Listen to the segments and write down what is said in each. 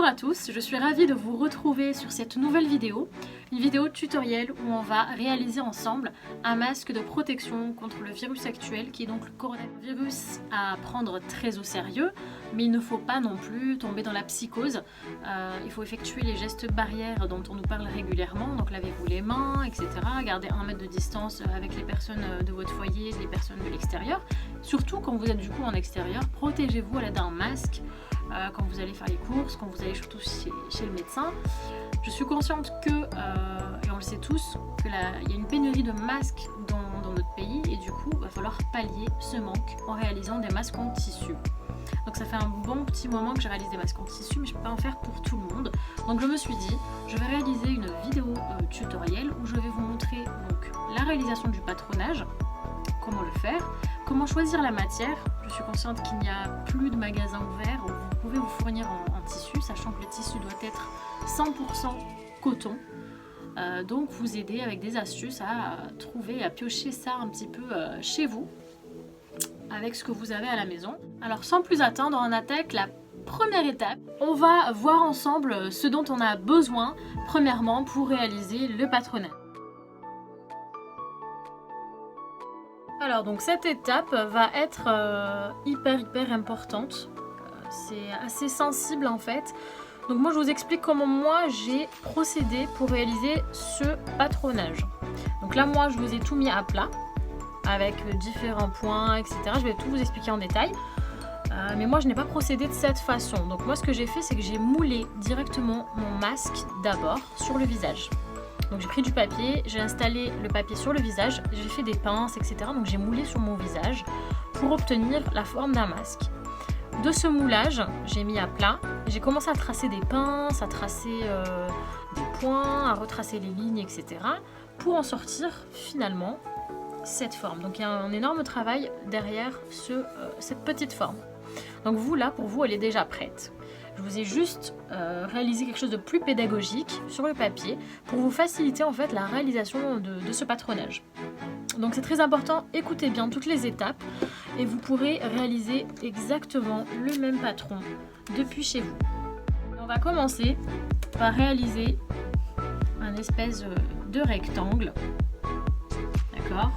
Bonjour à tous, je suis ravie de vous retrouver sur cette nouvelle vidéo, une vidéo tutoriel où on va réaliser ensemble un masque de protection contre le virus actuel qui est donc le coronavirus à prendre très au sérieux, mais il ne faut pas non plus tomber dans la psychose. Il faut effectuer les gestes barrières dont on nous parle régulièrement, donc lavez-vous les mains, etc. Gardez 1 mètre de distance avec les personnes de votre foyer, les personnes de l'extérieur. Surtout quand vous êtes du coup en extérieur, protégez-vous à l'aide d'un masque. Quand vous allez faire les courses, quand vous allez surtout chez le médecin. Je suis consciente que, et on le sait tous, qu'il y a une pénurie de masques dans notre pays et du coup, il va falloir pallier ce manque en réalisant des masques en tissu. Donc ça fait un bon petit moment que je réalise des masques en tissu, mais je ne peux pas en faire pour tout le monde. Donc je me suis dit, je vais réaliser une vidéo tutoriel où je vais vous montrer donc, la réalisation du patronage, comment le faire, comment choisir la matière. Je suis consciente qu'il n'y a plus de magasins ouverts où vous pouvez vous fournir en tissu, sachant que le tissu doit être 100% coton. Donc vous aider avec des astuces à trouver, à piocher ça un petit peu chez vous, avec ce que vous avez à la maison. Alors sans plus attendre, on attaque la première étape. On va voir ensemble ce dont on a besoin, premièrement, pour réaliser le patronage. Alors donc cette étape va être hyper importante, c'est assez sensible en fait. Donc moi je vous explique comment moi j'ai procédé pour réaliser ce patronage. Donc là moi je vous ai tout mis à plat avec différents points etc. Je vais tout vous expliquer en détail. Mais moi je n'ai pas procédé de cette façon. Donc moi ce que j'ai fait c'est que j'ai moulé directement mon masque d'abord sur le visage. Donc j'ai pris du papier, j'ai installé le papier sur le visage, j'ai fait des pinces, etc. Donc j'ai moulé sur mon visage pour obtenir la forme d'un masque. De ce moulage, j'ai mis à plat, j'ai commencé à tracer des pinces, à tracer des points, à retracer les lignes, etc. pour en sortir finalement cette forme. Donc il y a un énorme travail derrière cette petite forme. Donc vous là, pour vous, elle est déjà prête. Je vous ai juste réalisé quelque chose de plus pédagogique sur le papier pour vous faciliter en fait la réalisation de ce patronage. Donc c'est très important, écoutez bien toutes les étapes et vous pourrez réaliser exactement le même patron depuis chez vous. On va commencer par réaliser un espèce de rectangle, d'accord ?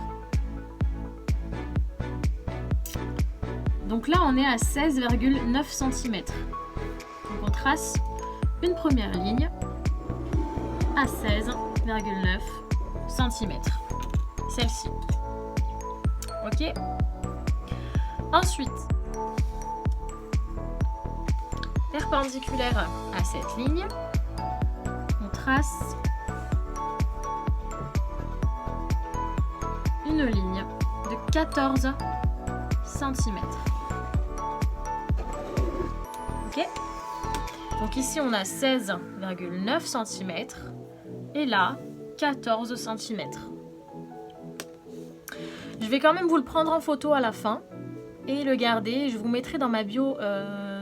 Donc là on est à 16,9 cm. Donc on trace une première ligne à 16,9 cm. Celle-ci. Ok. Ensuite, perpendiculaire à cette ligne, on trace une ligne de 14 cm. Ok. Donc ici on a 16,9 cm et là 14 cm. Je vais quand même vous le prendre en photo à la fin et le garder. Je vous mettrai dans ma bio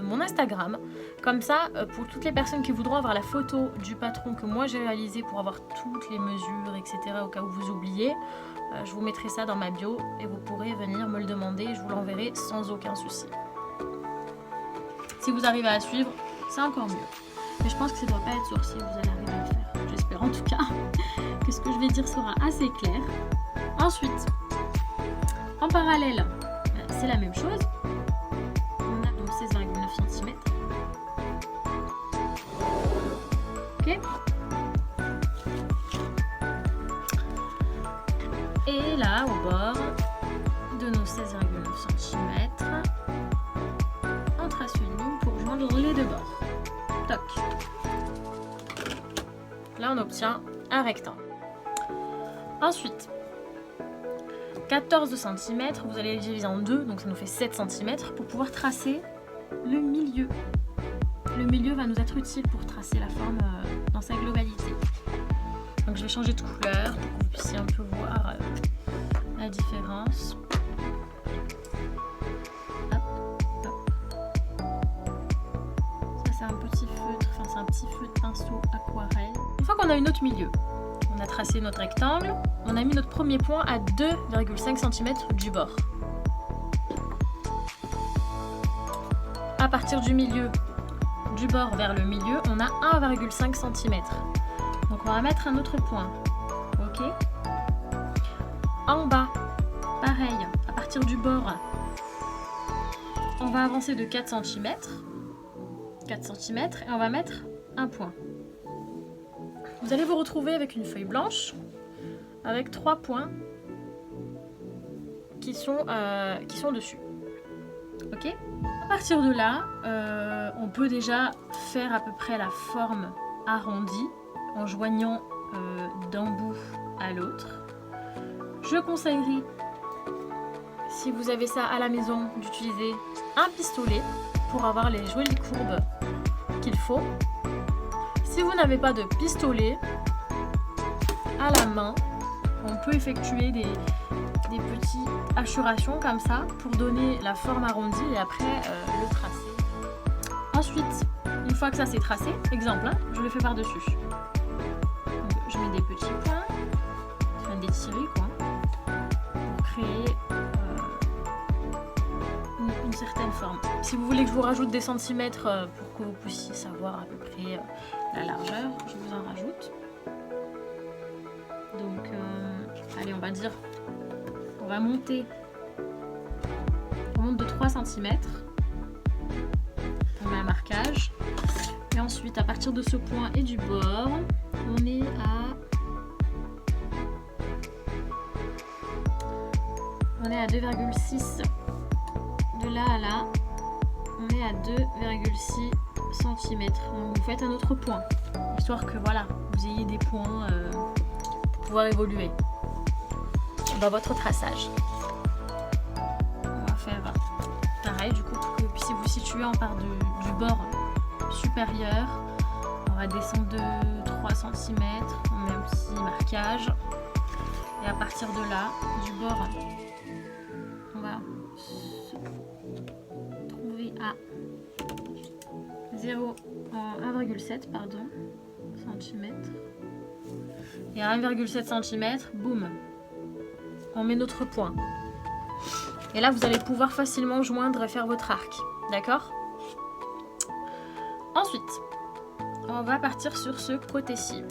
mon Instagram. Comme ça, pour toutes les personnes qui voudront avoir la photo du patron que moi j'ai réalisé pour avoir toutes les mesures, etc. au cas où vous oubliez, je vous mettrai ça dans ma bio et vous pourrez venir me le demander et je vous l'enverrai sans aucun souci. Si vous arrivez à suivre, c'est encore mieux. Mais je pense que ça ne doit pas être sourcil, vous allez arriver à le faire. J'espère en tout cas que ce que je vais dire sera assez clair. Ensuite, en parallèle, c'est la même chose. On a donc 16,9 cm. Ok. Et là, au bord de nos 16,9 cm, on trace une ligne pour joindre les deux bords. Toc. Là, on obtient un rectangle. Ensuite, 14 cm, vous allez le diviser en deux, donc ça nous fait 7 cm pour pouvoir tracer le milieu. Le milieu va nous être utile pour tracer la forme dans sa globalité. Donc je vais changer de couleur pour que vous puissiez un peu voir la différence. Hop, hop. Ça c'est un petit feutre, enfin c'est un petit feu de pinceau aquarelle. Une fois qu'on a eu notre milieu, on a tracé notre rectangle, on a mis notre premier point à 2,5 cm du bord. À partir du milieu, du bord vers le milieu, on a 1,5 cm. Donc on va mettre un autre point. Ok. En bas, pareil, à partir du bord, on va avancer de 4 cm. 4 cm et on va mettre un point. Vous allez vous retrouver avec une feuille blanche avec 3 points qui sont dessus. Ok. À partir de là, on peut déjà faire à peu près la forme arrondie en joignant d'un bout à l'autre. Je conseillerais, si vous avez ça à la maison, d'utiliser un pistolet pour avoir les jolies courbes qu'il faut. Si vous n'avez pas de pistolet, à la main, on peut effectuer des petites hachurations comme ça pour donner la forme arrondie et après le tracer. Ensuite, une fois que ça c'est tracé, exemple, hein, je le fais par-dessus. Je mets des petits points, enfin des tirés quoi, pour créer une certaine forme. Si vous voulez que je vous rajoute des centimètres pour que vous puissiez savoir à peu près la largeur, je vous en rajoute. Donc, allez, on va dire, on va monter. On monte de 3 cm. On met un marquage. Et ensuite, à partir de ce point et du bord, on est à 2,6. De là à là, on est à 2,6 cm. Donc vous faites un autre point, histoire que voilà, vous ayez des points pour pouvoir évoluer dans votre traçage. On va faire pareil du coup pour que vous puissiez vous situer en part du bord supérieur. On va descendre de 3 cm, on met un petit marquage et à partir de là, du bord, on va se trouver à 1,7 pardon cm et à 1,7 cm, boum, on met notre point. Et là, vous allez pouvoir facilement joindre et faire votre arc, d'accord? Ensuite, on va partir sur ce côté-ci.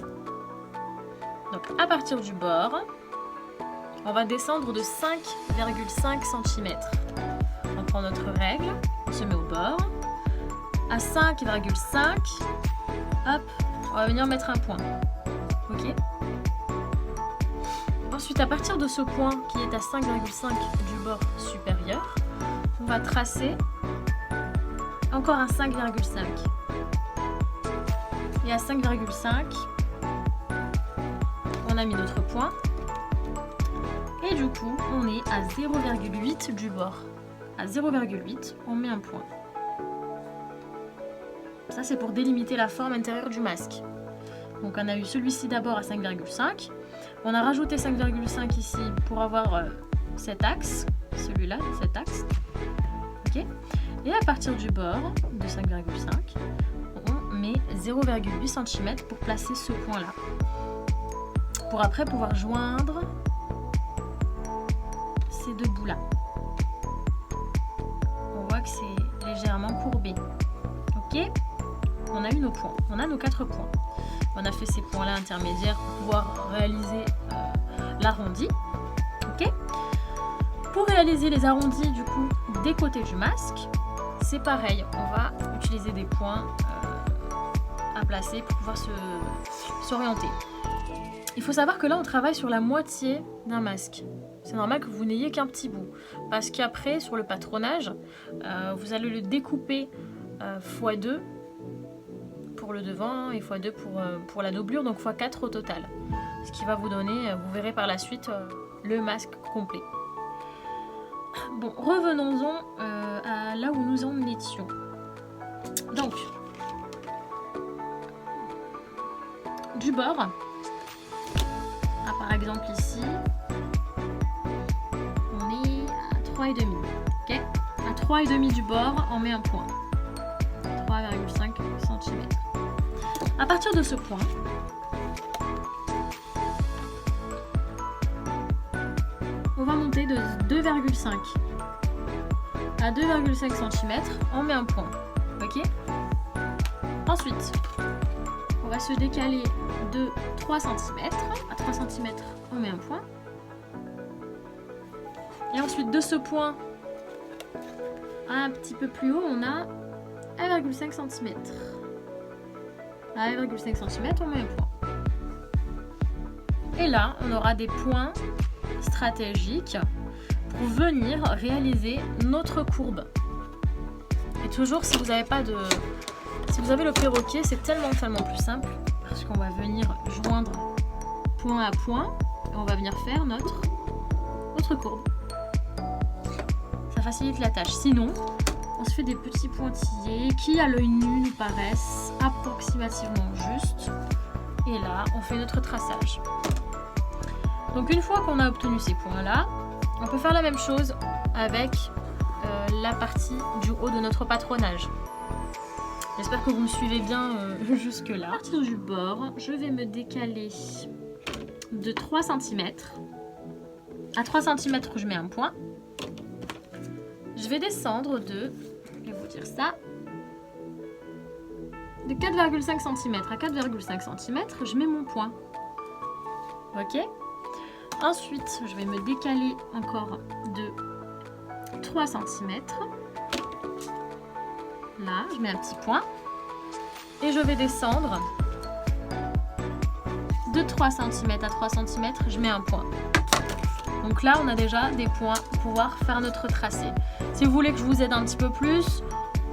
Donc, à partir du bord, on va descendre de 5,5 cm. On prend notre règle, on se met au bord. À 5,5, hop, on va venir mettre un point. Ok. Ensuite, à partir de ce point qui est à 5,5 du bord supérieur, on va tracer encore un 5,5. Et à 5,5, on a mis notre point. Et du coup, on est à 0,8 du bord. À 0,8, on met un point. Ça, c'est pour délimiter la forme intérieure du masque. Donc, on a eu celui-ci d'abord à 5,5. On a rajouté 5,5 ici pour avoir cet axe. Celui-là, cet axe. Ok. Et à partir du bord de 5,5, on met 0,8 cm pour placer ce point-là. Pour après pouvoir joindre ces deux bouts-là. On voit que c'est légèrement courbé. Ok. On a eu nos points. On a nos 4 points. On a fait ces points-là intermédiaires pour pouvoir réaliser l'arrondi. Ok. Pour réaliser les arrondis du coup des côtés du masque, c'est pareil. On va utiliser des points à placer pour pouvoir s'orienter. Il faut savoir que là, on travaille sur la moitié d'un masque. C'est normal que vous n'ayez qu'un petit bout. Parce qu'après, sur le patronage, vous allez le découper x2 pour le devant et x2 pour la doublure, donc x4 au total. Ce qui va vous donner, vous verrez par la suite, le masque complet. Bon, revenons-en à là où nous en étions. Donc, du bord, par exemple ici, on est à 3,5. Ok, à 3,5 du bord, on met un point. 3,5 cm. À partir de ce point, on va monter de 2,5 à 2,5 cm, on met un point. Ok. Ensuite, on va se décaler de 3 cm. À 3 cm, on met un point. Et ensuite, de ce point, un petit peu plus haut, on a 1,5 cm. À 1,5 cm, on met un point. Et là, on aura des points stratégiques pour venir réaliser notre courbe. Et toujours, si vous n'avez pas de... Si vous avez le perroquet, c'est tellement plus simple. Parce qu'on va venir joindre point à point. Et on va venir faire notre courbe. Ça facilite la tâche. Sinon, on se fait des petits pointillés qui, à l'œil nu, nous paraissent approximativement justes. Et là, on fait notre traçage. Donc une fois qu'on a obtenu ces points-là, on peut faire la même chose avec la partie du haut de notre patronage. J'espère que vous me suivez bien jusque-là. À partir du bord, je vais me décaler de 3 cm. À 3 cm, je mets un point. Je vais descendre de, je vais vous dire ça, de 4,5 cm. À 4,5 cm, je mets mon point. Ok ? Ensuite, je vais me décaler encore de 3 cm. Là, je mets un petit point. Et je vais descendre de 3 cm à 3 cm, je mets un point. Donc là, on a déjà des points pour pouvoir faire notre tracé. Si vous voulez que je vous aide un petit peu plus,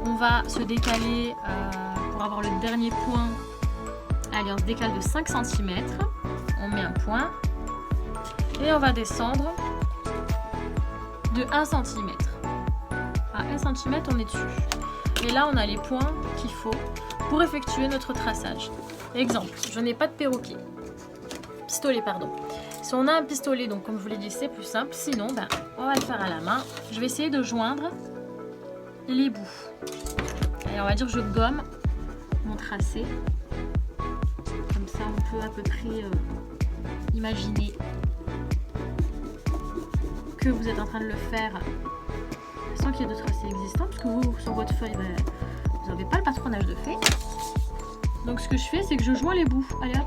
on va se décaler pour avoir le dernier point. Allez, on se décale de 5 cm. On met un point. Et on va descendre de 1 cm. À 1 cm, on est dessus. Et là, on a les points qu'il faut pour effectuer notre traçage. Exemple, je n'ai pas de perroquet. Pistolet, pardon. Si on a un pistolet, donc comme je vous l'ai dit, c'est plus simple. Sinon, on va le faire à la main. Je vais essayer de joindre les bouts. Et on va dire que je gomme mon tracé. Comme ça, on peut à peu près imaginer que vous êtes en train de le faire sans qu'il y ait de tracé existant, parce que vous, sur votre feuille, vous n'avez pas le patronage de fait. Donc ce que je fais, c'est que je joins les bouts. Allez hop.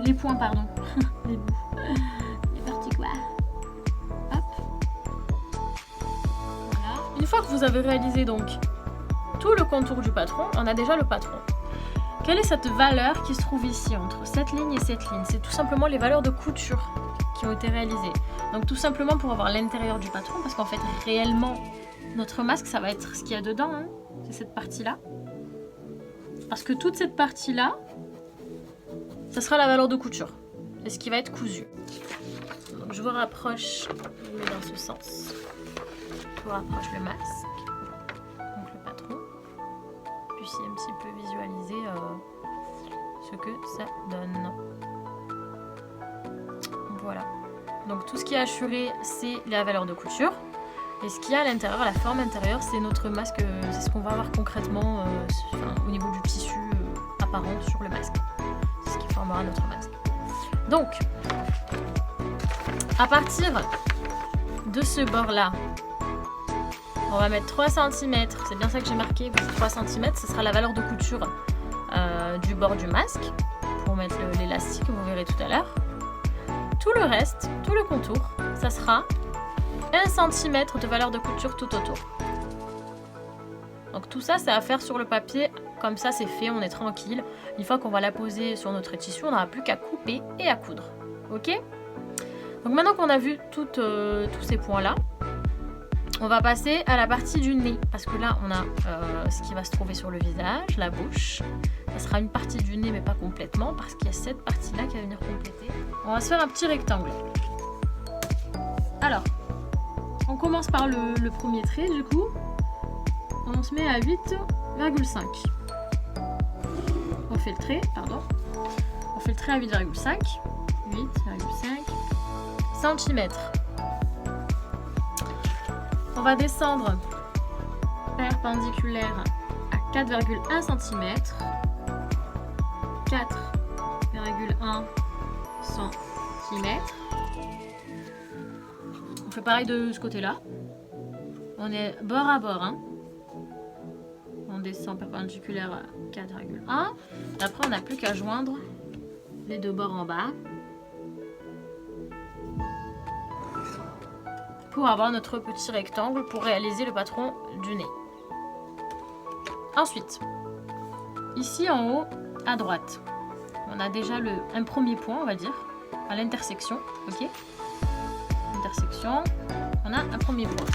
Les points, pardon. Les bouts. Les parties quoi. Hop. Voilà. Une fois que vous avez réalisé donc tout le contour du patron, on a déjà le patron. Quelle est cette valeur qui se trouve ici, entre cette ligne et cette ligne? C'est tout simplement les valeurs de couture qui ont été réalisées. Donc tout simplement pour avoir l'intérieur du patron, parce qu'en fait réellement notre masque ça va être ce qu'il y a dedans, hein. C'est cette partie-là. Parce que toute cette partie-là, ça sera la valeur de couture. C'est ce qui va être cousu. Donc je vous rapproche, je mets dans ce sens. Je vous rapproche le masque, donc le patron. Puis ici un petit peu visualiser ce que ça donne. Voilà. Donc tout ce qui est assuré, c'est la valeur de couture. Et ce qu'il y a à l'intérieur, la forme intérieure, c'est notre masque, c'est ce qu'on va avoir concrètement au niveau du tissu apparent sur le masque. C'est ce qui formera notre masque. Donc, à partir de ce bord-là, on va mettre 3 cm, c'est bien ça que j'ai marqué, 3 cm, ce sera la valeur de couture du bord du masque, pour mettre l'élastique, vous verrez tout à l'heure. Tout le reste, tout le contour, ça sera 1 cm de valeur de couture tout autour. Donc tout ça, c'est à faire sur le papier, comme ça c'est fait, on est tranquille. Une fois qu'on va la poser sur notre tissu, on n'aura plus qu'à couper et à coudre. Ok? Donc maintenant qu'on a vu tous ces points-là, on va passer à la partie du nez. Parce que là, on a ce qui va se trouver sur le visage, la bouche. Ça sera une partie du nez, mais pas complètement, parce qu'il y a cette partie-là qui va venir compléter. On va se faire un petit rectangle. Alors, on commence par le premier trait, du coup. On se met à 8,5. On fait le trait, pardon. On fait le trait à 8,5. 8,5 cm. On va descendre perpendiculaire à 4,1 cm. 4,1 cm. On fait pareil de ce côté-là. On est bord à bord, hein. On descend perpendiculaire à 4,1. Après, on n'a plus qu'à joindre les deux bords en bas pour avoir notre petit rectangle pour réaliser le patron du nez. Ensuite, ici en haut, à droite, on a déjà un premier point, on va dire, à l'intersection, ok? Intersection, on a un premier point.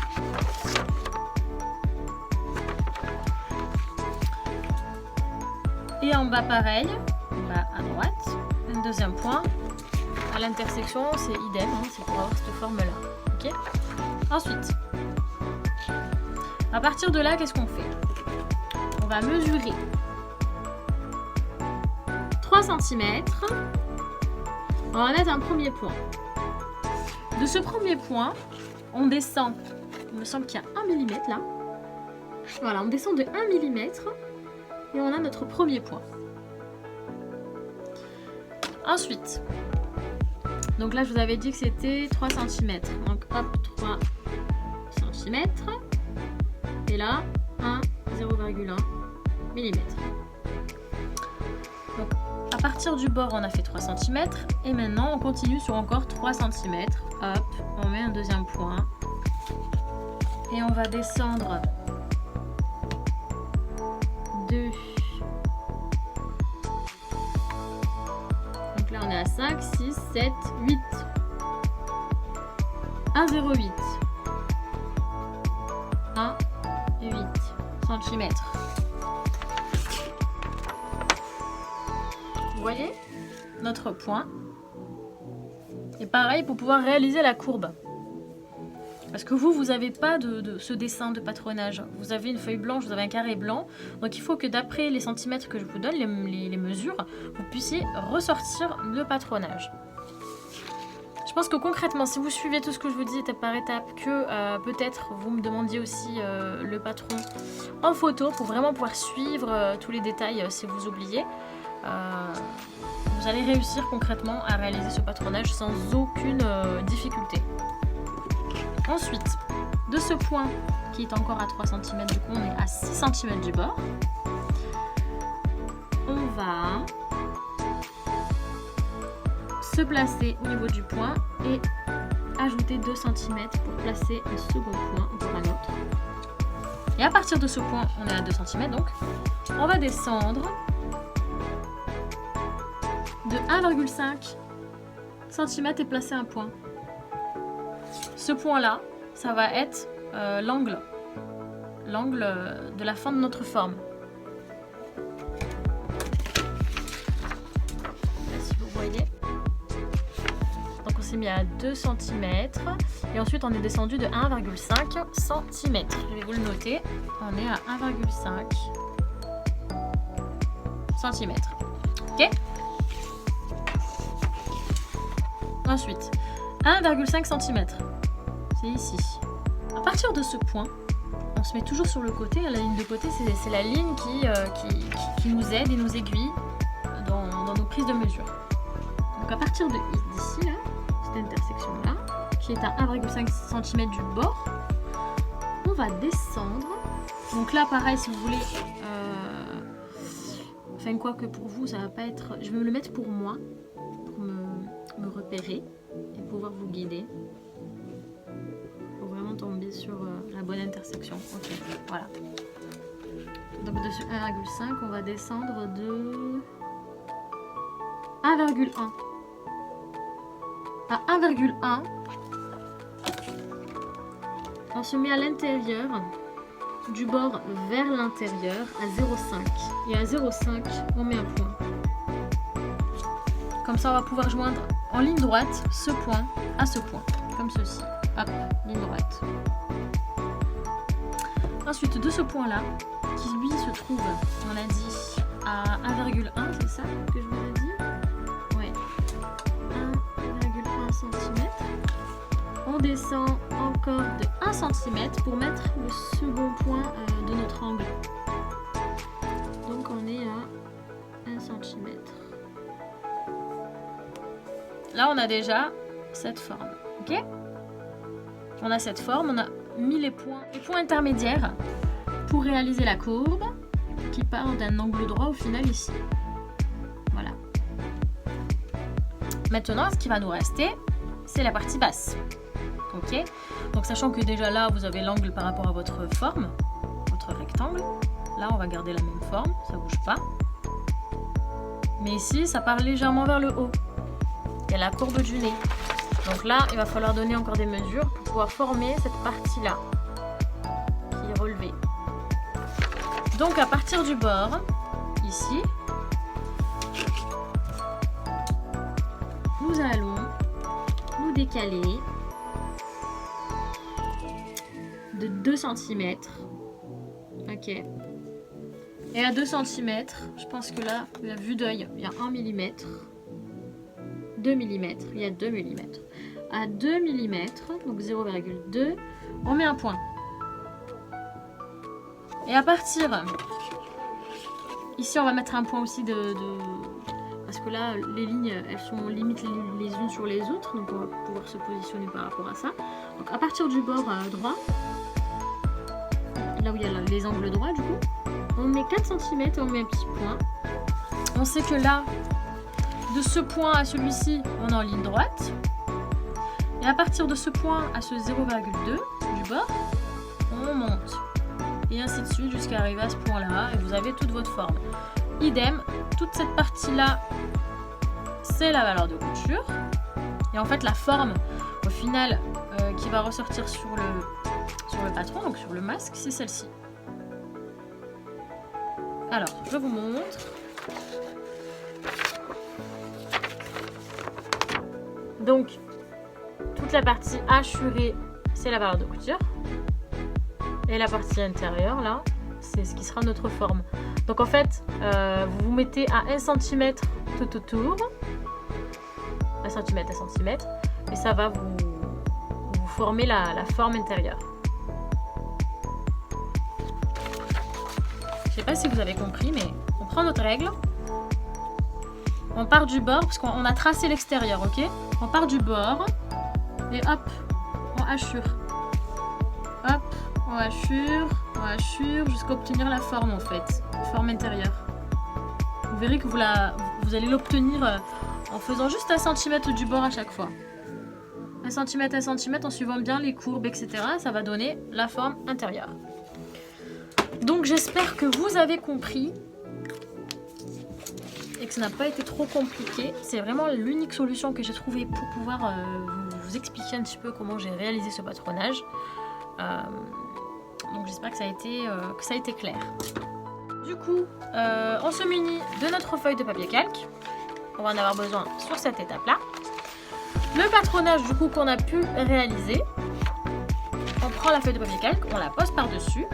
Et en bas, pareil, en bas à droite, un deuxième point. À l'intersection, c'est idem, hein, c'est pour avoir cette forme-là, ok? Ensuite, à partir de là, qu'est-ce qu'on fait? On va mesurer 3 cm. On va mettre un premier point. De ce premier point, on descend. Il me semble qu'il y a 1 mm là. Voilà, on descend de 1 mm et on a notre premier point. Ensuite, donc là je vous avais dit que c'était 3 cm. Donc hop, 3 cm. Et là, 0,1 mm. Donc à partir du bord, on a fait 3 cm. Et maintenant, on continue sur encore 3 cm. Hop, on met un deuxième point. Et on va descendre de... Donc là, on est à 5, 6, 7, 8. 1,08. 1,8 cm. Vous voyez notre point. Et pareil pour pouvoir réaliser la courbe. Parce que vous n'avez pas de ce dessin de patronage. Vous avez une feuille blanche, vous avez un carré blanc. Donc il faut que d'après les centimètres que je vous donne, les mesures, vous puissiez ressortir le patronage. Je pense que concrètement, si vous suivez tout ce que je vous dis étape par étape, que peut-être vous me demandiez aussi le patron en photo pour vraiment pouvoir suivre tous les détails si vous oubliez, vous allez réussir concrètement à réaliser ce patronage sans aucune difficulté. Ensuite, de ce point qui est encore à 3 cm, du coup on est à 6 cm du bord, on va se placer au niveau du point et ajouter 2 cm pour placer un second point, encore un autre. Et à partir de ce point, on est à 2 cm, donc on va descendre de 1,5 cm et placer un point. Ce point-là, ça va être l'angle de la fin de notre forme. Là, si vous voyez. Donc on s'est mis à 2 cm et ensuite on est descendu de 1,5 cm. Je vais vous le noter. On est à 1,5 cm. Ok? Ensuite, 1,5 cm. C'est ici. À partir de ce point, on se met toujours sur le côté. La ligne de côté, c'est la ligne qui nous aide et nous aiguille dans nos prises de mesure. Donc à partir d'ici, là, cette intersection-là, qui est à 1,5 cm du bord, on va descendre. Donc là, pareil, si vous voulez... Enfin, quoi que pour vous, ça va pas être... Je vais me le mettre pour moi, pour me repérer et pouvoir vous guider. Pour vraiment tomber sur la bonne intersection. Ok, voilà. Donc de ce 1,5, on va descendre de 1,1. À 1,1, on se met à l'intérieur du bord vers l'intérieur à 0,5. Et à 0,5, on met un point. Comme ça, on va pouvoir joindre en ligne droite ce point à ce point, comme ceci. Hop, ligne droite. Ensuite, de ce point-là, qui lui se trouve, on a dit, à 1,1, c'est ça que je vous ai dit? Ouais. 1,1 cm. On descend encore de 1 cm pour mettre le second point de notre angle. Donc on est à 1 cm. Là, on a déjà cette forme. Ok? On a cette forme, on a mis les points intermédiaires pour réaliser la courbe. qui part d'un angle droit au final ici. Voilà. Maintenant, ce qui va nous rester, c'est la partie basse. Ok? Donc sachant que déjà là, vous avez l'angle par rapport à votre forme, votre rectangle. Là, on va garder la même forme, ça bouge pas. Mais ici, ça part légèrement vers le haut. Il y a la courbe du nez. Donc là, il va falloir donner encore des mesures pour pouvoir former cette partie-là, qui est relevée. Donc à partir du bord, ici, nous allons nous décaler de 2 cm. Ok. Et à 2 cm, je pense que là, la vue d'œil, il y a 1 mm. 2 mm, il y a 2 mm. À 2 mm, donc 0,2, on met un point. Et à partir, ici on va mettre un point aussi parce que là les lignes elles sont limite les unes sur les autres, donc on va pouvoir se positionner par rapport à ça. Donc à partir du bord droit, là où il y a les angles droits du coup, on met 4 cm et on met un petit point. On sait que là, de ce point à celui-ci, on est en ligne droite. Et à partir de ce point à ce 0,2 du bord, on monte. Et ainsi de suite jusqu'à arriver à ce point-là. Et vous avez toute votre forme. Idem, toute cette partie-là, c'est la valeur de couture. Et en fait, la forme, au final, qui va ressortir sur le patron, donc sur le masque, c'est celle-ci. Alors, je vous montre. Donc, toute la partie hachurée, c'est la valeur de couture. Et la partie intérieure, là, c'est ce qui sera notre forme. Donc, en fait, vous vous mettez à 1 cm tout autour. 1 cm à 1 cm. Et ça va vous former la forme intérieure. Je sais pas si vous avez compris, mais on prend notre règle. On part du bord, parce qu'on a tracé l'extérieur, ok? On part du bord. Et hop, on hachure. Hop, on hachure jusqu'à obtenir la forme en fait, forme intérieure. Vous verrez que vous allez l'obtenir en faisant juste 1 cm du bord à chaque fois. 1 cm à 1 cm en suivant bien les courbes, etc. Ça va donner la forme intérieure. Donc j'espère que vous avez compris et que ça n'a pas été trop compliqué. C'est vraiment l'unique solution que j'ai trouvée pour pouvoir vous expliquer un petit peu comment j'ai réalisé ce patronage. Donc j'espère que ça a été clair. Du coup, on se munit de notre feuille de papier calque. On va en avoir besoin sur cette étape-là. Le patronage du coup qu'on a pu réaliser, on prend la feuille de papier calque, on la pose par-dessus.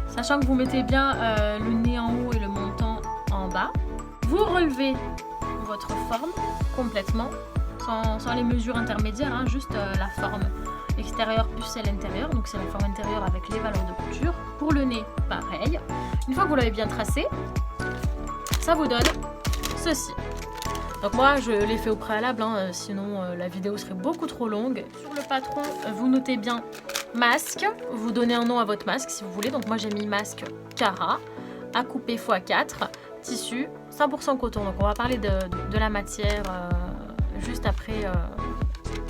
Sachant que vous mettez bien le nez en haut et le montant en bas. Vous relevez votre forme complètement, sans les mesures intermédiaires, hein, juste la forme extérieure plus celle intérieure. Donc c'est la forme intérieure avec les valeurs de couture. Pour le nez, pareil. Une fois que vous l'avez bien tracé, ça vous donne ceci. Donc moi je l'ai fait au préalable, hein, sinon la vidéo serait beaucoup trop longue. Sur le patron, vous notez bien masque, vous donnez un nom à votre masque si vous voulez. Donc moi j'ai mis masque Cara, à couper x4, tissu 100% coton. Donc on va parler de la matière juste après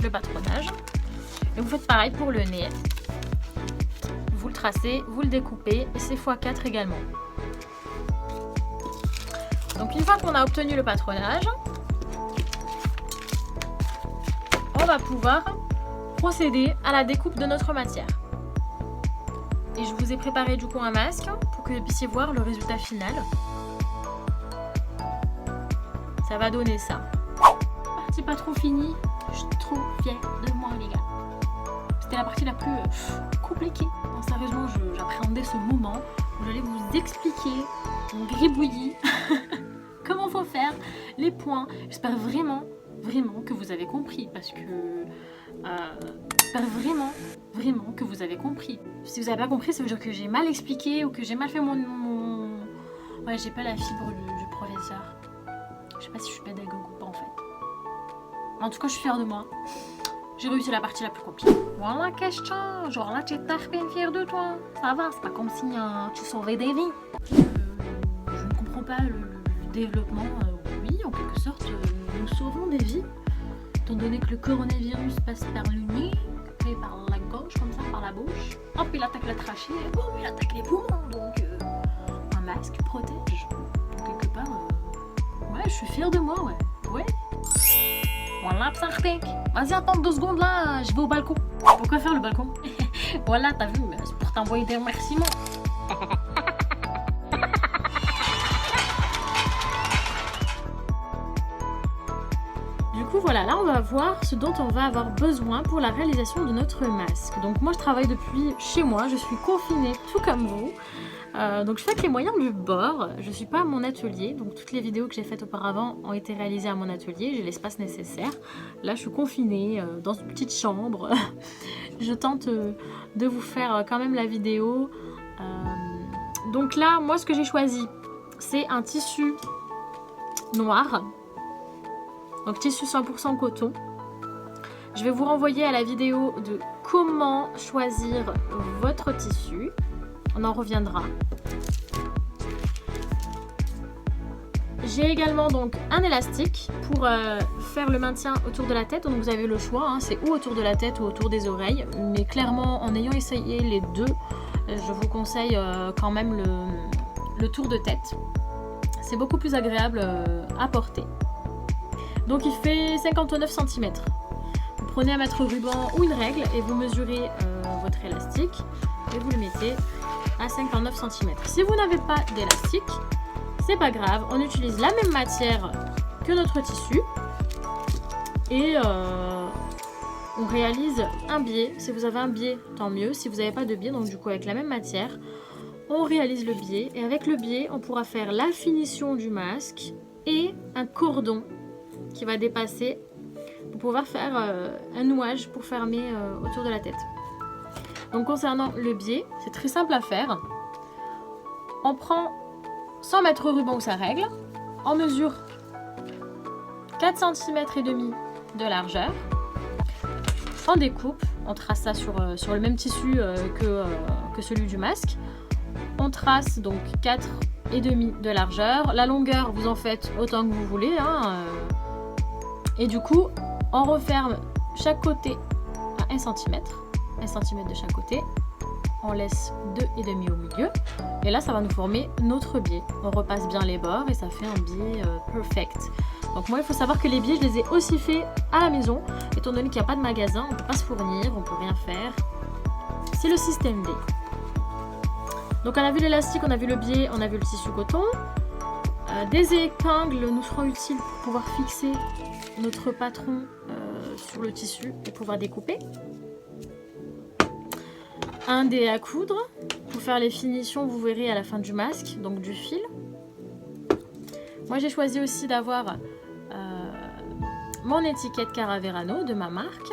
le patronage. Et vous faites pareil pour le nez. Vous le tracez, vous le découpez et c'est x4 également. Donc une fois qu'on a obtenu le patronage, on va pouvoir procéder à la découpe de notre matière. Et je vous ai préparé du coup un masque pour que vous puissiez voir le résultat final. Ça va donner ça. Partie pas trop finie, je suis trop fière de moi les gars. C'était la partie la plus compliquée. Non, sérieusement, j'appréhendais ce moment où j'allais vous expliquer mon gribouillis comment faut faire les points. J'espère vraiment que vous avez compris parce que j'espère vraiment que vous avez compris. Si vous n'avez pas compris, ça veut dire que j'ai mal expliqué ou que j'ai mal fait mon... Ouais, j'ai pas la fibre du professeur. Je sais pas si je suis pédagogue ou pas en fait. En tout cas, je suis fière de moi. J'ai réussi la partie la plus compliquée. Voilà, question. Genre là, tu es bien fière de toi. Ça va, c'est pas comme si tu sauvais des vies. Je ne comprends pas le développement. Oui, en quelque sorte, nous sauvons des vies. Étant donné que le coronavirus passe par le nez, et par la gorge, comme ça, par la bouche. Hop, il attaque la trachée. Hop, il attaque les poumons. Donc, un masque protège. Donc, quelque part, ouais, je suis fière de moi, ouais. Voilà, Psartek. Vas-y, attends 2 secondes là, je vais au balcon. Pourquoi faire le balcon? Voilà, t'as vu, c'est pour t'envoyer des remerciements. Du coup, voilà, là on va voir ce dont on va avoir besoin pour la réalisation de notre masque. Donc moi je travaille depuis chez moi, je suis confinée tout comme vous. Donc je fais avec les moyens du bord, je ne suis pas à mon atelier, donc toutes les vidéos que j'ai faites auparavant ont été réalisées à mon atelier, j'ai l'espace nécessaire. Là je suis confinée dans une petite chambre, je tente de vous faire quand même la vidéo. Donc là, moi ce que j'ai choisi, c'est un tissu noir, donc tissu 100% coton. Je vais vous renvoyer à la vidéo de comment choisir votre tissu. On en reviendra. J'ai également donc un élastique pour faire le maintien autour de la tête. Donc vous avez le choix, hein, c'est ou autour de la tête ou autour des oreilles. Mais clairement, en ayant essayé les deux, je vous conseille quand même le tour de tête. C'est beaucoup plus agréable à porter. Donc il fait 59 cm. Vous prenez un mètre ruban ou une règle et vous mesurez votre élastique et vous le mettez à 59 cm. Si vous n'avez pas d'élastique, c'est pas grave, on utilise la même matière que notre tissu et on réalise un biais. Si vous avez un biais, tant mieux. Si vous n'avez pas de biais, donc du coup avec la même matière, on réalise le biais et avec le biais, on pourra faire la finition du masque et un cordon qui va dépasser pour pouvoir faire un nouage pour fermer autour de la tête. Donc concernant le biais, c'est très simple à faire. On prend 100 mètres ruban ou sa règle, on mesure 4 cm et demi de largeur, on découpe, on trace ça sur le même tissu que celui du masque. On trace donc 4 et demi de largeur, la longueur vous en faites autant que vous voulez, hein, et du coup on referme chaque côté à 1 cm. 1 cm de chaque côté, on laisse 2,5 au milieu et là ça va nous former notre biais. On repasse bien les bords et ça fait un biais perfect. Donc moi il faut savoir que les biais je les ai aussi fait à la maison, étant donné qu'il n'y a pas de magasin, on ne peut pas se fournir, on ne peut rien faire. C'est le système D. Donc on a vu l'élastique, on a vu le biais, on a vu le tissu coton. Des épingles nous seront utiles pour pouvoir fixer notre patron sur le tissu et pouvoir découper. Un dé à coudre pour faire les finitions, vous verrez à la fin du masque, donc du fil. Moi j'ai choisi aussi d'avoir mon étiquette Caraverano de ma marque.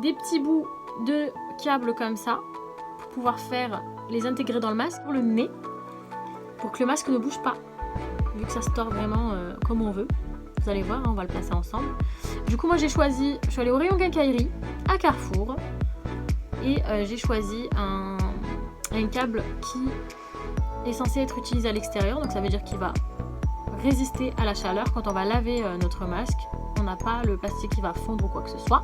Des petits bouts de câble comme ça pour pouvoir les intégrer dans le masque pour le nez, pour que le masque ne bouge pas, vu que ça se tord vraiment comme on veut. Vous allez voir, hein, on va le placer ensemble. Du coup moi je suis allée au rayon quincaillerie à Carrefour. Et j'ai choisi un câble qui est censé être utilisé à l'extérieur, donc ça veut dire qu'il va résister à la chaleur. Quand on va laver notre masque, on n'a pas le plastique qui va fondre ou quoi que ce soit.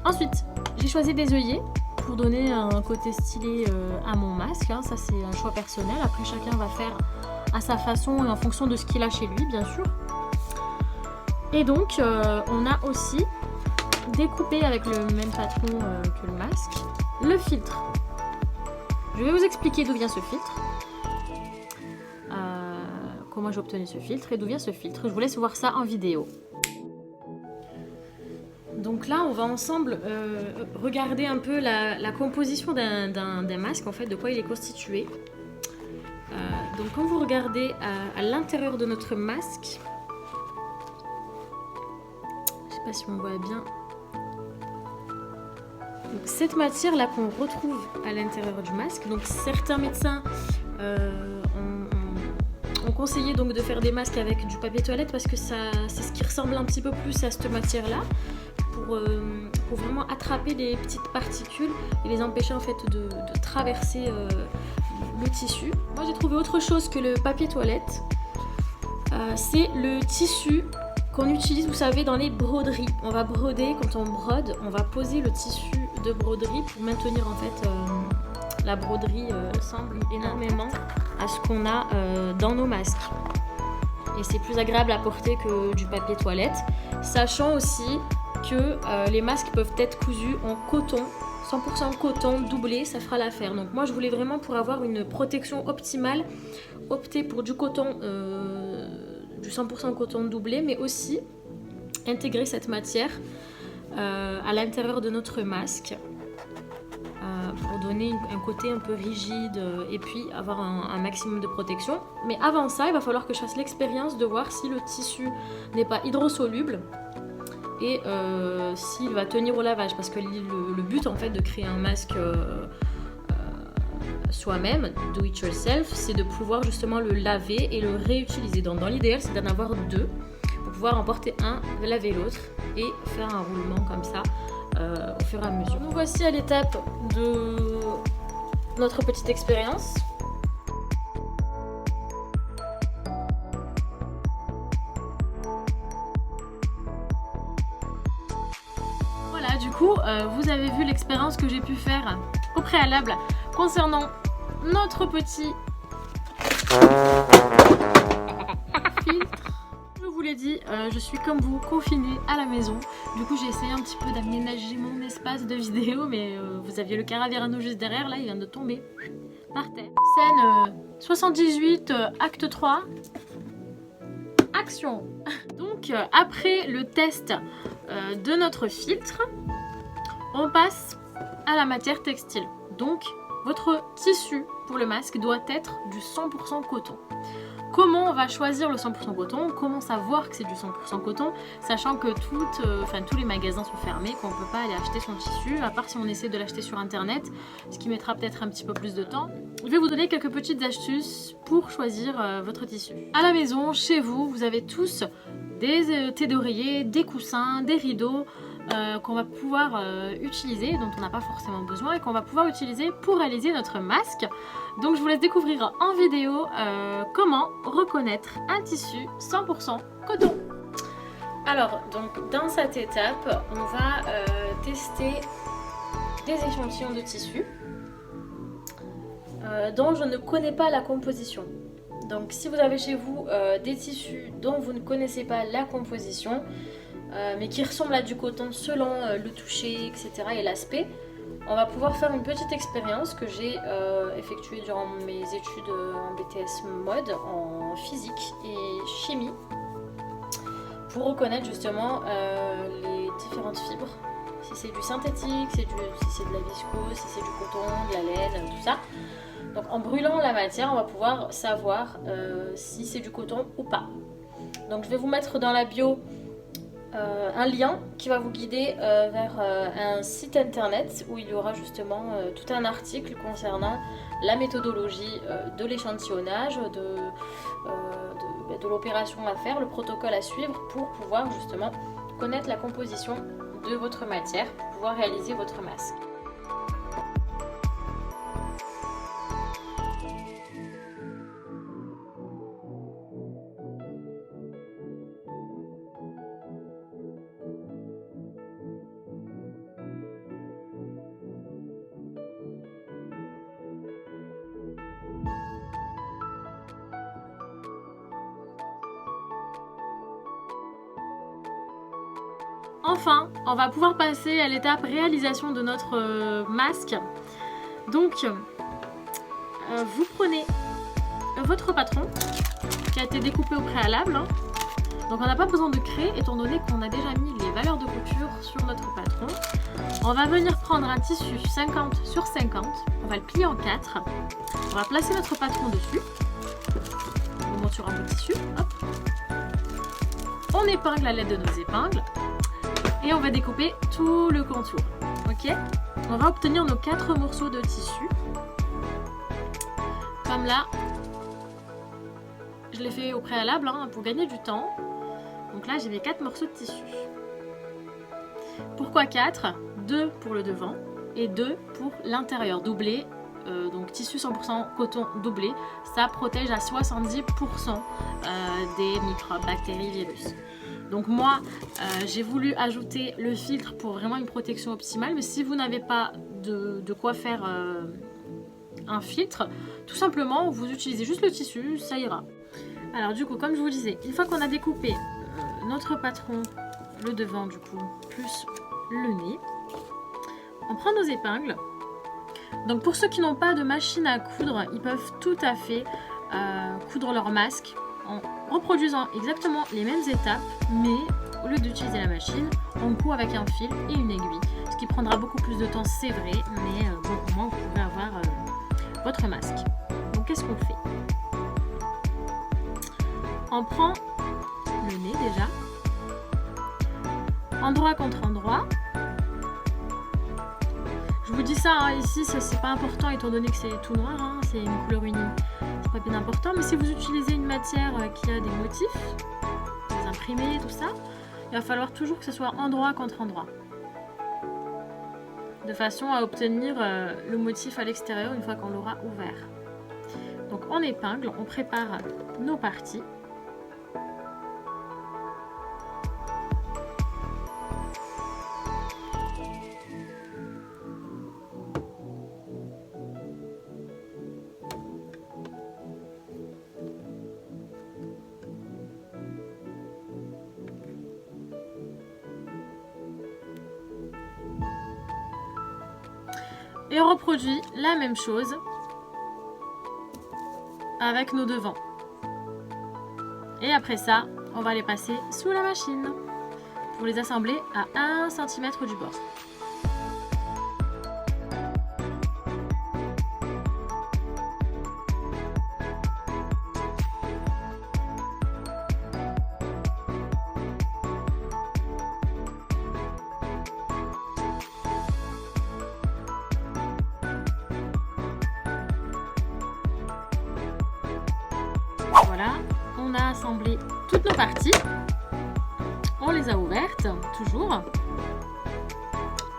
Ensuite, j'ai choisi des œillets pour donner un côté stylé à mon masque, hein. Ça c'est un choix personnel, après chacun va faire à sa façon et en fonction de ce qu'il a chez lui bien sûr. Et donc on a aussi découpé avec le même patron que le masque, le filtre. Je vais vous expliquer d'où vient ce filtre, comment j'ai obtenu ce filtre et d'où vient ce filtre. Je vous laisse voir ça en vidéo. Donc là, on va ensemble regarder un peu la composition d'un masque, en fait, de quoi il est constitué. Donc quand vous regardez à l'intérieur de notre masque, je sais pas si on voit bien. Donc, cette matière là qu'on retrouve à l'intérieur du masque, donc certains médecins ont conseillé donc de faire des masques avec du papier toilette parce que c'est ce qui ressemble un petit peu plus à cette matière là pour pour vraiment attraper les petites particules et les empêcher en fait de traverser le tissu. Moi j'ai trouvé autre chose que le papier toilette. C'est le tissu qu'on utilise, vous savez, dans les broderies. On va broder, quand on brode, on va poser le tissu de broderie pour maintenir en fait la broderie ressemble énormément à ce qu'on a dans nos masques. Et c'est plus agréable à porter que du papier toilette, sachant aussi que les masques peuvent être cousus en coton, 100% coton doublé, ça fera l'affaire. Donc moi je voulais vraiment, pour avoir une protection optimale, opter pour du coton, du 100% coton doublé, mais aussi intégrer cette matière à l'intérieur de notre masque pour donner un côté un peu rigide et puis avoir un maximum de protection. Mais avant ça, il va falloir que je fasse l'expérience de voir si le tissu n'est pas hydrosoluble et s'il va tenir au lavage, parce que le but en fait de créer un masque soi-même, do it yourself, c'est de pouvoir justement le laver et le réutiliser. Donc dans l'idéal, c'est d'en avoir deux pour pouvoir en porter un, laver l'autre et faire un roulement comme ça au fur et à mesure. Nous voici à l'étape de notre petite expérience. Voilà, du coup, vous avez vu l'expérience que j'ai pu faire au préalable concernant notre petit filtre. Je vous l'ai dit, je suis comme vous, confinée à la maison. Du coup j'ai essayé un petit peu d'aménager mon espace de vidéo, mais vous aviez le Caraverano juste derrière, là il vient de tomber par terre. Scène 78, acte 3, action. Donc après le test de notre filtre, on passe à la matière textile. Donc votre tissu pour le masque doit être du 100% coton. Comment on va choisir le 100% coton? Comment savoir que c'est du 100% coton? Sachant que tous les magasins sont fermés, qu'on ne peut pas aller acheter son tissu, à part si on essaie de l'acheter sur internet, ce qui mettra peut-être un petit peu plus de temps. Je vais vous donner quelques petites astuces pour choisir votre tissu. À la maison, chez vous, vous avez tous des thés d'oreiller, des coussins, des rideaux, qu'on va pouvoir utiliser, dont on n'a pas forcément besoin et qu'on va pouvoir utiliser pour réaliser notre masque. Donc je vous laisse découvrir en vidéo comment reconnaître un tissu 100% coton. Alors donc dans cette étape on va tester des échantillons de tissu dont je ne connais pas la composition. Donc si vous avez chez vous des tissus dont vous ne connaissez pas la composition, mais qui ressemble à du coton selon le toucher, etc. et l'aspect, on va pouvoir faire une petite expérience que j'ai effectuée durant mes études en BTS mode, en physique et chimie, pour reconnaître justement les différentes fibres, si c'est du synthétique, si c'est de la viscose, si c'est du coton, de la laine, tout ça. Donc en brûlant la matière, on va pouvoir savoir si c'est du coton ou pas. Donc je vais vous mettre dans la bio un lien qui va vous guider vers un site internet où il y aura justement tout un article concernant la méthodologie de l'échantillonnage, de l'opération à faire, le protocole à suivre pour pouvoir justement connaître la composition de votre matière, pour pouvoir réaliser votre masque. Enfin, on va pouvoir passer à l'étape réalisation de notre masque. Donc, vous prenez votre patron qui a été découpé au préalable. Donc on n'a pas besoin de créer étant donné qu'on a déjà mis les valeurs de couture sur notre patron. On va venir prendre un tissu 50 sur 50, on va le plier en 4. On va placer notre patron dessus. On monte sur un petit tissu, hop. On épingle à l'aide de nos épingles. Et on va découper tout le contour, ok? On va obtenir nos 4 morceaux de tissu. Comme là, je l'ai fait au préalable pour gagner du temps. Donc là, j'ai mes 4 morceaux de tissu. Pourquoi 4? 2 pour le devant et 2 pour l'intérieur, doublé. Donc tissu 100% coton doublé, ça protège à 70% des microbes, bactéries, virus. Donc moi, j'ai voulu ajouter le filtre pour vraiment une protection optimale, mais si vous n'avez pas de quoi faire un filtre, tout simplement, vous utilisez juste le tissu, ça ira. Alors du coup, comme je vous disais, une fois qu'on a découpé notre patron, le devant du coup, plus le nez, on prend nos épingles. Donc pour ceux qui n'ont pas de machine à coudre, ils peuvent tout à fait coudre leur masque en reproduisant exactement les mêmes étapes, mais au lieu d'utiliser la machine, on coud avec un fil et une aiguille. Ce qui prendra beaucoup plus de temps, c'est vrai, mais bon, au moins vous pouvez avoir votre masque. Donc qu'est-ce qu'on fait? On prend le nez déjà, endroit contre endroit. Je vous dis ça, hein, ici c'est pas important étant donné que c'est tout noir, hein, c'est une couleur unie, c'est pas bien important, mais si vous utilisez une matière qui a des motifs, des imprimés, tout ça, il va falloir toujours que ce soit endroit contre endroit, de façon à obtenir le motif à l'extérieur une fois qu'on l'aura ouvert. Donc en épingle, on prépare nos parties. Et on reproduit la même chose avec nos devants. Et après ça, on va les passer sous la machine pour les assembler à 1 cm du bord. Voilà, on a assemblé toutes nos parties. On les a ouvertes, toujours.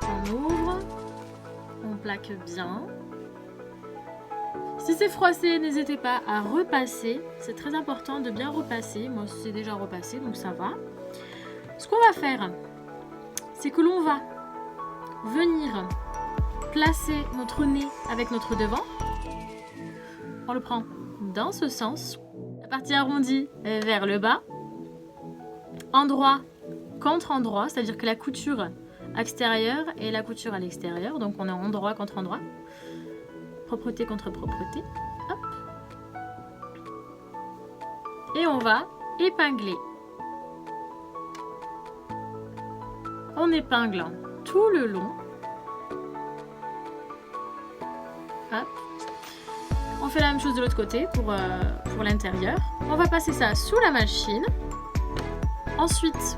On ouvre, on plaque bien. Si c'est froissé, n'hésitez pas à repasser. C'est très important de bien repasser. Moi, c'est déjà repassé, donc ça va. Ce qu'on va faire, c'est que l'on va venir placer notre nez avec notre devant. On le prend dans ce sens. La partie arrondie vers le bas. Endroit contre endroit, c'est-à-dire que la couture extérieure et la couture à l'extérieur. Donc on est endroit contre endroit. Propreté contre propreté. Hop. Et on va épingler. On épingle tout le long. Hop. On fait la même chose de l'autre côté pour l'intérieur. On va passer ça sous la machine. Ensuite,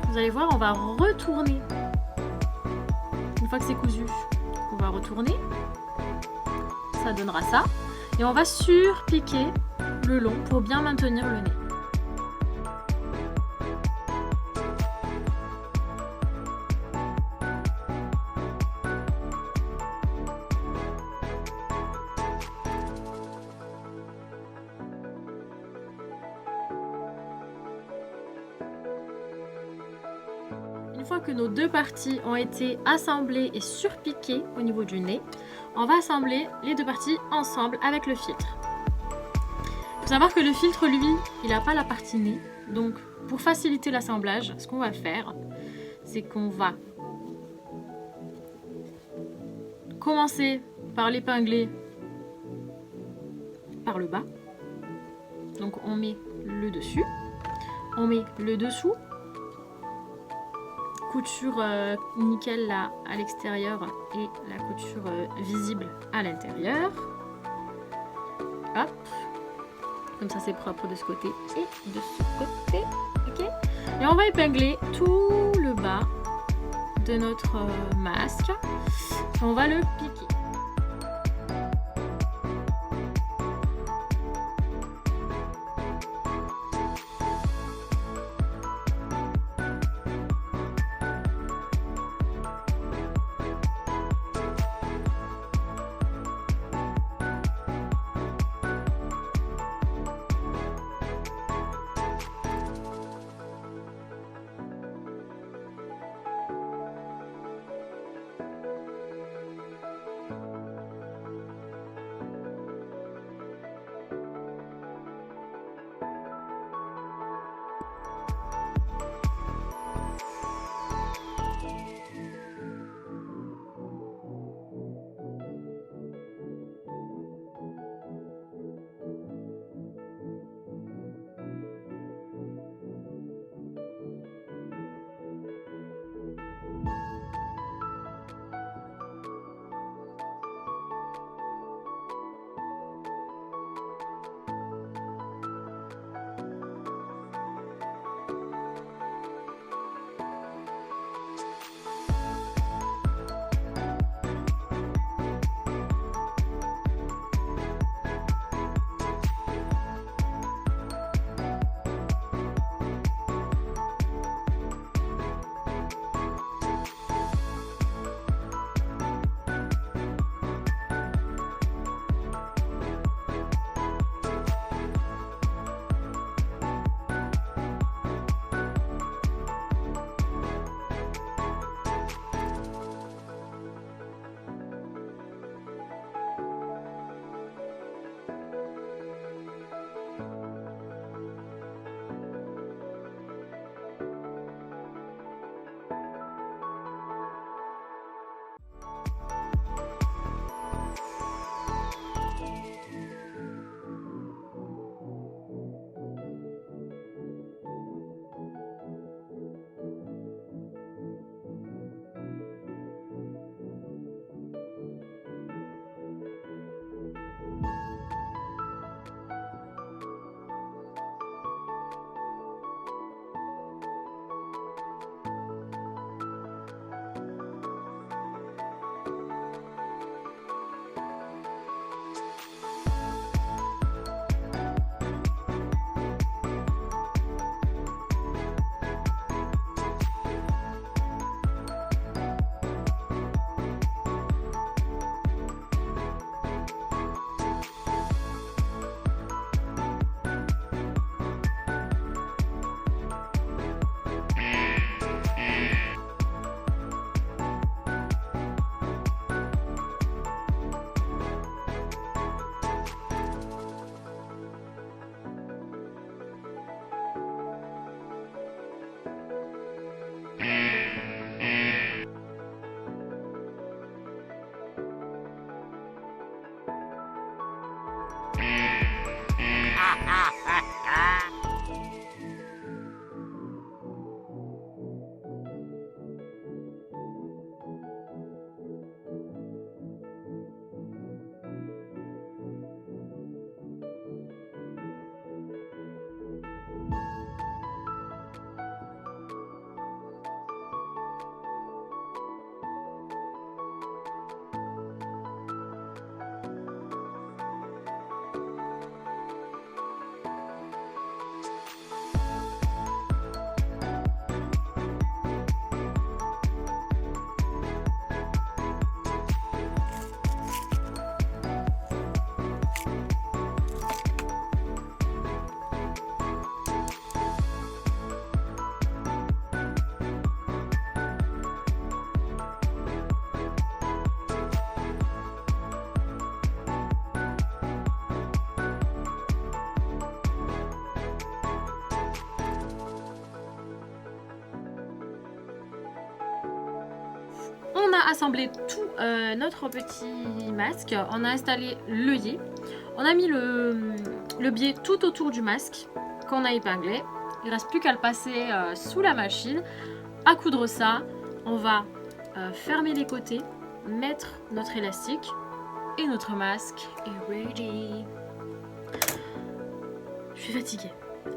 vous allez voir, on va retourner. Une fois que c'est cousu, on va retourner. Ça donnera ça. Et on va surpiquer le long pour bien maintenir le nez. Une fois que nos deux parties ont été assemblées et surpiquées au niveau du nez, on va assembler les deux parties ensemble avec le filtre. Il faut savoir que le filtre, lui, il n'a pas la partie nez. Donc, pour faciliter l'assemblage, ce qu'on va faire, c'est qu'on va commencer par l'épingler par le bas. Donc, on met le dessus, on met le dessous. Couture nickel là à l'extérieur et la couture visible à l'intérieur. Hop, comme ça c'est propre de ce côté et de ce côté. Ok. Et on va épingler tout le bas de notre masque. On va le piquer. a assemblé tout notre petit masque, on a installé l'œillet, on a mis le biais tout autour du masque qu'on a épinglé. Il ne reste plus qu'à le passer sous la machine, à coudre ça. On va fermer les côtés, mettre notre élastique et notre masque est ready. Je suis fatiguée.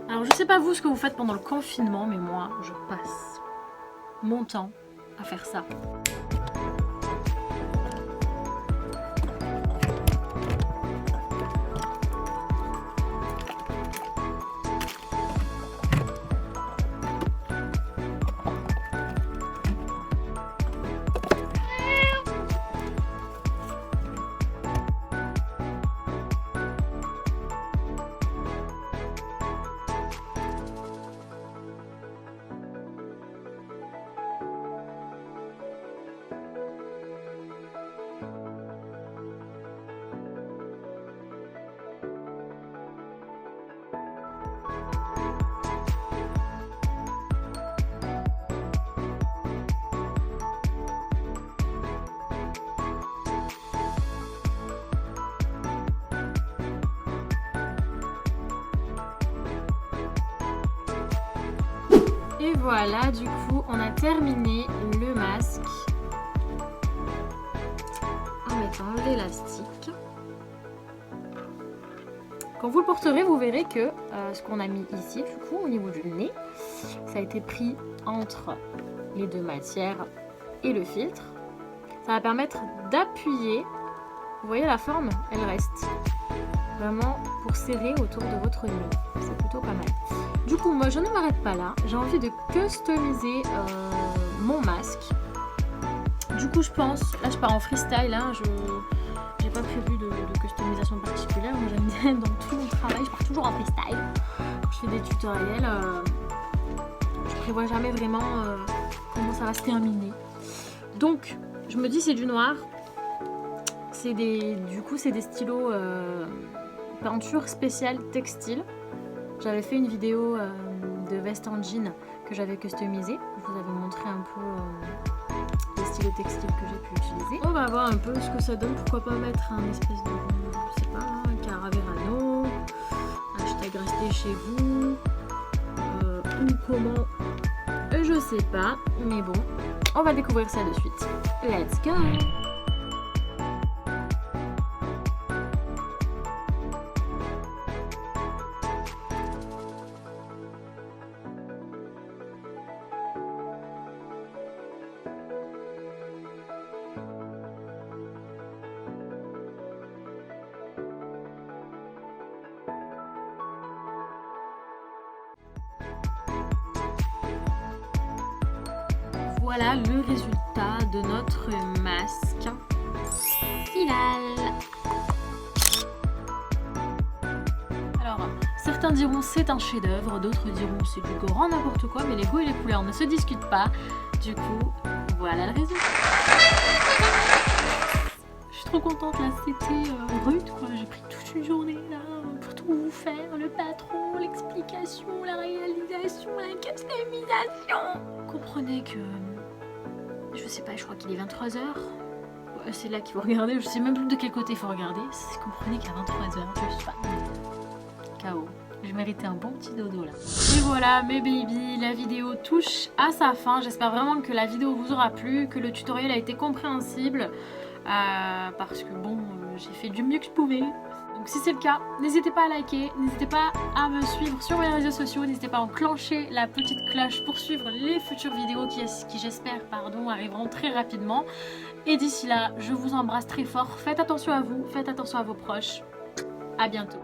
Alors je sais pas vous ce que vous faites pendant le confinement, mais moi je passe mon temps à faire ça. Et voilà, du coup, on a terminé le masque en mettant l'élastique. Quand vous le porterez, vous verrez que ce qu'on a mis ici, du coup, au niveau du nez, ça a été pris entre les deux matières et le filtre. Ça va permettre d'appuyer. Vous voyez la forme, elle reste vraiment pour serrer autour de votre nez. C'est plutôt pas mal. Du coup, moi je ne m'arrête pas là, j'ai envie de customiser mon masque. Du coup, je pense, là je pars en freestyle, hein, j'ai pas prévu de customisation particulière. Moi j'aime bien dans tout mon travail, je pars toujours en freestyle. Quand je fais des tutoriels, je prévois jamais vraiment comment ça va se terminer. Donc, je me dis c'est du noir, du coup c'est des stylos peinture spéciale textile. J'avais fait une vidéo de veste en jean que j'avais customisée. Je vous avais montré un peu les stylos textiles que j'ai pu utiliser. On va voir un peu ce que ça donne. Pourquoi pas mettre un espèce de, je sais pas, un Caraverano, hashtag restez chez vous, ou comment, je sais pas. Mais bon, on va découvrir ça de suite. Let's go! Voilà le résultat de notre masque final. Alors, certains diront c'est un chef-d'œuvre, d'autres diront c'est du grand n'importe quoi, mais les goûts et les couleurs ne se discutent pas. Du coup, voilà le résultat. Je suis trop contente là, c'était rude quoi. J'ai pris toute une journée là pour tout vous faire, le patron, l'explication, la réalisation, la customisation. Vous comprenez que je sais pas, je crois qu'il est 23h. Ouais, c'est là qu'il faut regarder. Je sais même plus de quel côté il faut regarder. Vous comprenez qu'à 23h, je suis pas KO. Je méritais un bon petit dodo là. Et voilà mes baby, la vidéo touche à sa fin. J'espère vraiment que la vidéo vous aura plu, que le tutoriel a été compréhensible. Parce que bon, j'ai fait du mieux que je pouvais. Donc si c'est le cas, n'hésitez pas à liker, n'hésitez pas à me suivre sur mes réseaux sociaux, n'hésitez pas à enclencher la petite cloche pour suivre les futures vidéos qui j'espère, arriveront très rapidement. Et d'ici là, je vous embrasse très fort, faites attention à vous, faites attention à vos proches. À bientôt.